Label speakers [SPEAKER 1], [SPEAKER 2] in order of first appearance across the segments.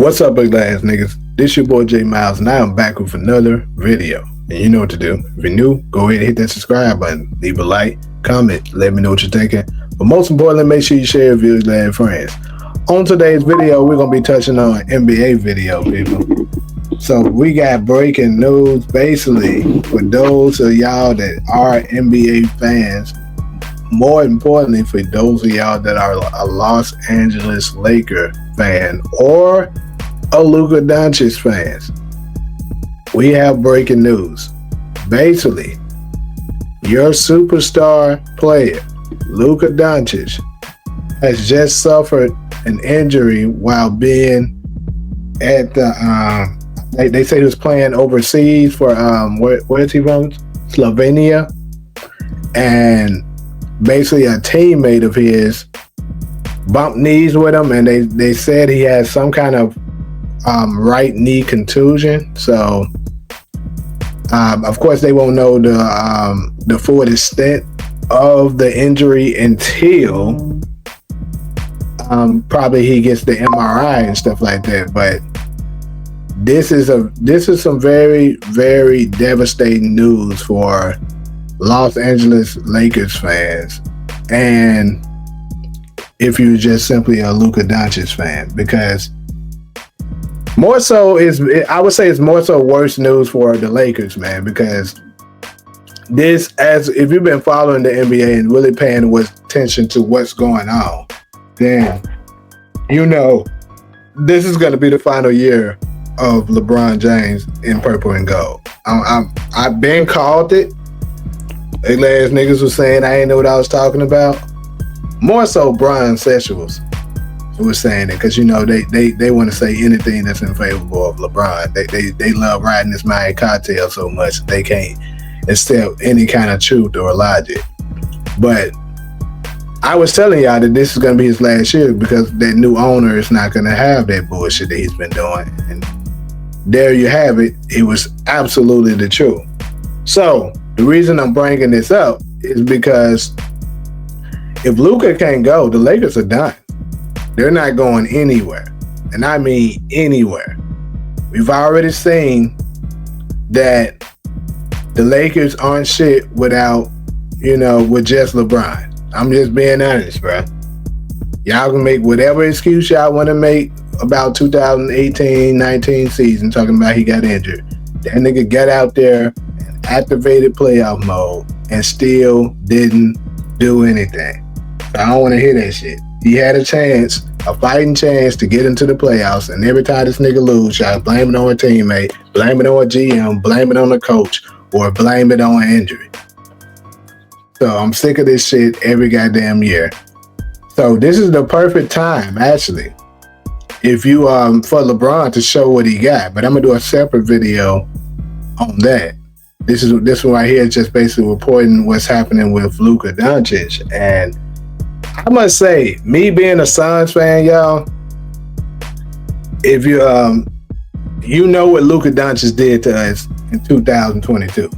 [SPEAKER 1] What's up, big ass niggas? This your boy J Miles, and I am back with another video. And you know what to do. If you're new, go ahead and hit that subscribe button. Leave a like, comment, let me know what you're thinking. But most importantly, make sure you share your videos with your friends. On today's video, we're gonna be touching on an NBA video, people. So we got breaking news, basically, for those of y'all that are NBA fans. More importantly, for those of y'all that are a Los Angeles Laker fan or a Luka Doncic fans, we have breaking news. Basically, your superstar player, Luka Doncic, has just suffered an injury while being at the, they say he was playing overseas for, where is he from? Slovenia. And basically a teammate of his bumped knees with him, and they said he had some kind of right knee contusion. So of course they won't know the full extent of the injury until probably he gets the MRI and stuff like that. But this is some very, very devastating news for Los Angeles Lakers fans, and if you're just simply a Luka Doncic fan, because more so I would say it's more so worse news for the Lakers, man, because this, as if you've been following the NBA and really paying attention to what's going on, then you know this is going to be the final year of LeBron James in purple and gold. I've been called it. Ugly ass niggas was saying I ain't know what I was talking about. More so Brian Sexuals was saying it, because you know they want to say anything that's in favor of LeBron. They love riding this Mayan cocktail so much they can't accept any kind of truth or logic. But I was telling y'all that this is gonna be his last year, because that new owner is not gonna have that bullshit that he's been doing. And there you have it. It was absolutely the truth. So the reason I'm bringing this up is because if Luka can't go, the Lakers are done. They're not going anywhere. And I mean anywhere. We've already seen that the Lakers aren't shit without, with just LeBron. I'm just being honest, bro. Y'all can make whatever excuse y'all want to make about 2018-19 season, talking about he got injured. That nigga got out there, activated playoff mode, and still didn't do anything. I don't want to hear that shit. He had a chance, a fighting chance to get into the playoffs, and every time this nigga lose, y'all blame it on a teammate, blame it on a GM, blame it on a coach, or blame it on an injury. So I'm sick of this shit every goddamn year. So this is the perfect time, actually, if you for LeBron to show what he got. But I'm gonna do a separate video on that. This one right here is just basically reporting what's happening with Luka Doncic. And I must say, me being a Suns fan, y'all, if you know what Luka Doncic did to us in 2022,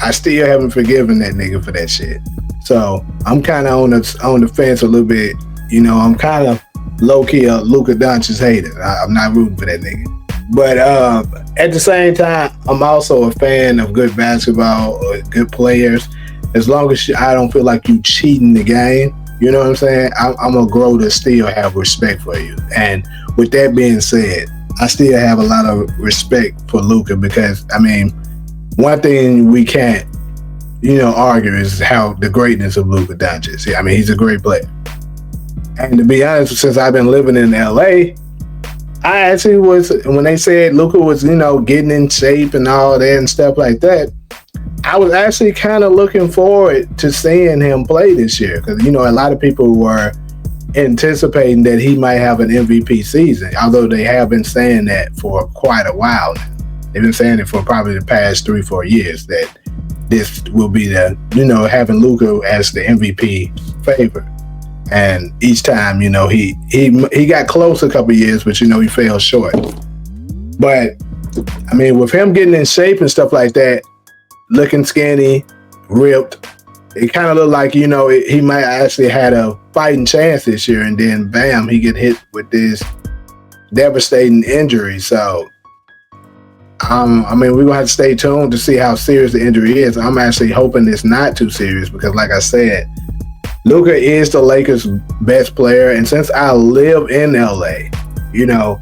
[SPEAKER 1] I still haven't forgiven that nigga for that shit. So I'm kind of on the fence a little bit. I'm kind of low-key a Luka Doncic hater. I'm not rooting for that nigga. But at the same time, I'm also a fan of good basketball or good players. As long as I don't feel like you cheating the game, you know what I'm saying? I'm going to grow to still have respect for you. And with that being said, I still have a lot of respect for Luka, because, I mean, one thing we can't, argue is how the greatness of Luka Doncic. I mean, he's a great player. And to be honest, since I've been living in LA, I actually was, when they said Luka was, getting in shape and all that and stuff like that, I was actually kind of looking forward to seeing him play this year, because, a lot of people were anticipating that he might have an MVP season, although they have been saying that for quite a while now. They've been saying it for probably the past 3-4 years, that this will be the, having Luka as the MVP favorite. And each time, he got close a couple years, but he fell short. But I mean, with him getting in shape and stuff like that, looking skinny, ripped, it kind of looked like, he might actually had a fighting chance this year, and then bam, he get hit with this devastating injury. So, I mean, we're gonna have to stay tuned to see how serious the injury is. I'm actually hoping it's not too serious because, like I said, Luka is the Lakers' best player, and since I live in LA, you know,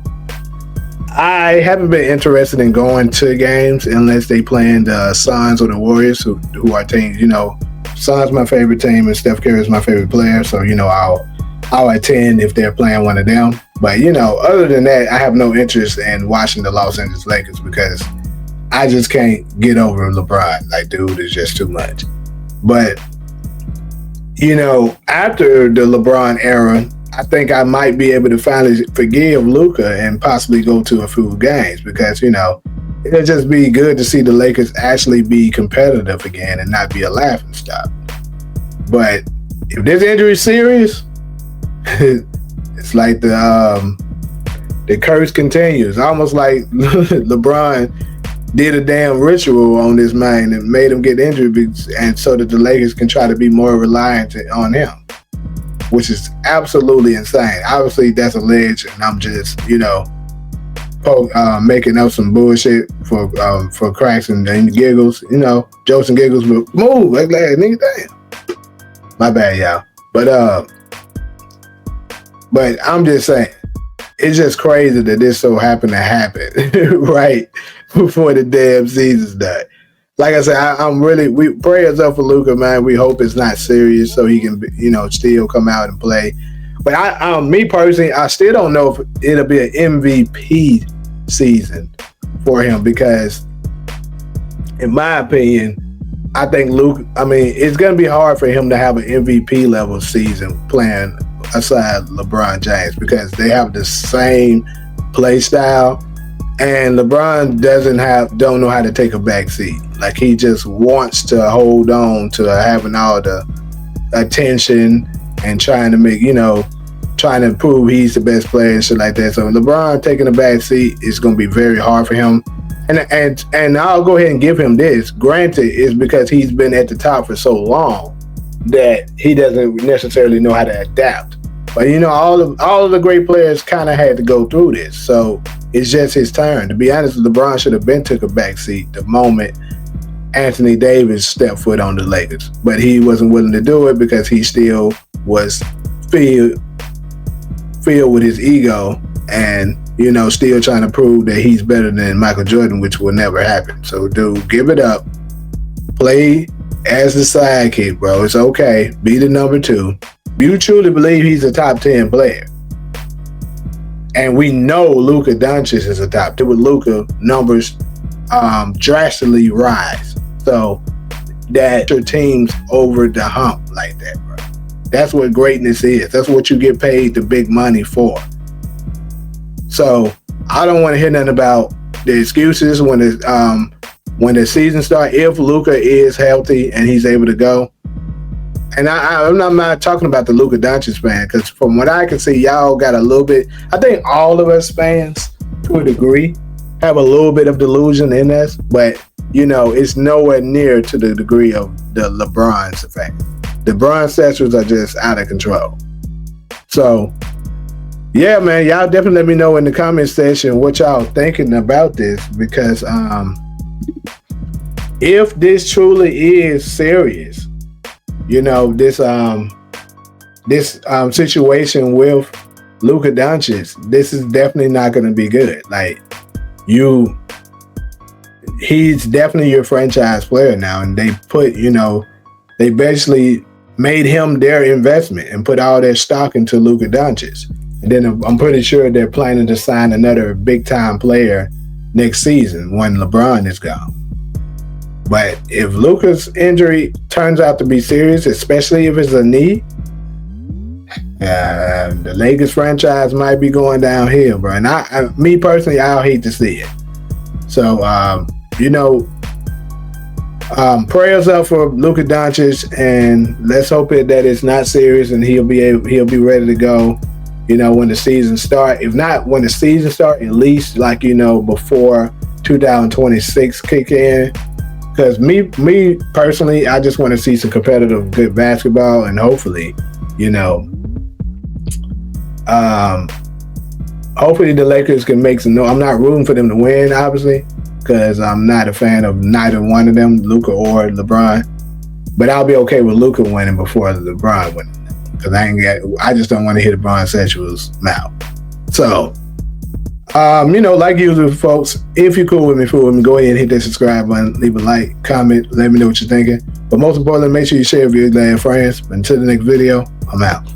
[SPEAKER 1] I haven't been interested in going to games unless they playing the Suns or the Warriors, who are teams. You know, Suns my favorite team, and Steph Curry is my favorite player. So you know, I'll attend if they're playing one of them. But you know, other than that, I have no interest in watching the Los Angeles Lakers because I just can't get over LeBron. Like, dude is just too much. But you know, after the LeBron era, I think I might be able to finally forgive Luka and possibly go to a few games because, you know, it'll just be good to see the Lakers actually be competitive again and not be a laughingstock. But if this injury is serious, it's like the curse continues. Almost like LeBron did a damn ritual on this man and made him get injured, and so that the Lakers can try to be more reliant on him, which is absolutely insane. Obviously, that's alleged, and I'm just, you know, making up some bullshit for cracks and giggles, you know, jokes and giggles. But move, like nigga, damn. My bad, y'all. But I'm just saying, it's just crazy that this so happened to happen right before the damn season's done. Like I said, we prayers up for Luka, man. We hope it's not serious so he can, you know, still come out and play. But me personally, I still don't know if it'll be an MVP season for him because, in my opinion, I think it's going to be hard for him to have an MVP level season playing aside LeBron James because they have the same play style. And LeBron don't know how to take a back seat. Like, he just wants to hold on to having all the attention and trying to prove he's the best player and shit like that. So LeBron taking a back seat is going to be very hard for him. And I'll go ahead and give him this. Granted, it's because he's been at the top for so long that he doesn't necessarily know how to adapt. But you know, all of the great players kind of had to go through this. So it's just his turn. To be honest, LeBron should have been took a back seat the moment Anthony Davis stepped foot on the Lakers. But he wasn't willing to do it because he still was filled with his ego and, you know, still trying to prove that he's better than Michael Jordan, which will never happen. So, dude, give it up. Play as the sidekick, bro. It's okay. Be the number 2. You truly believe he's a top 10 player. And we know Luka Doncic is a top 10. With Luka, numbers drastically rise. So that your team's over the hump like that, bro. That's what greatness is. That's what you get paid the big money for. So I don't want to hear nothing about the excuses when the season starts. If Luka is healthy and he's able to go, and I'm not talking about the Luka Doncic fan, because from what I can see, y'all got a little bit. I think all of us fans, to a degree, have a little bit of delusion in us, but you know, it's nowhere near to the degree of the LeBron's effect. The Bron sexuals are just out of control. So, yeah, man, y'all definitely let me know in the comment section what y'all thinking about this, because if this truly is serious, you know, this situation with Luka Doncic, this is definitely not going to be good. Like, he's definitely your franchise player now, and they basically made him their investment and put all their stock into Luka Doncic. And then I'm pretty sure they're planning to sign another big-time player next season when LeBron is gone. But if Luka's injury turns out to be serious, especially if it's a knee, the Lakers franchise might be going downhill, bro. And me personally, I'll hate to see it. So, prayers up for Luka Doncic, and let's hope that it's not serious and he'll be ready to go, you know, when the season starts. If not when the season starts, at least before 2026 kick in. Because me personally, I just want to see some competitive, good basketball, and hopefully, hopefully the Lakers can make some noise. I'm not rooting for them to win, obviously, because I'm not a fan of neither one of them, Luka or LeBron. But I'll be okay with Luka winning before LeBron winning. Because I just don't want to hear LeBron Sexual's mouth. So, like usual, folks, if you're cool with me, go ahead and hit that subscribe button, leave a like, comment, let me know what you're thinking. But most importantly, make sure you share with your glad friends. Until the next video, I'm out.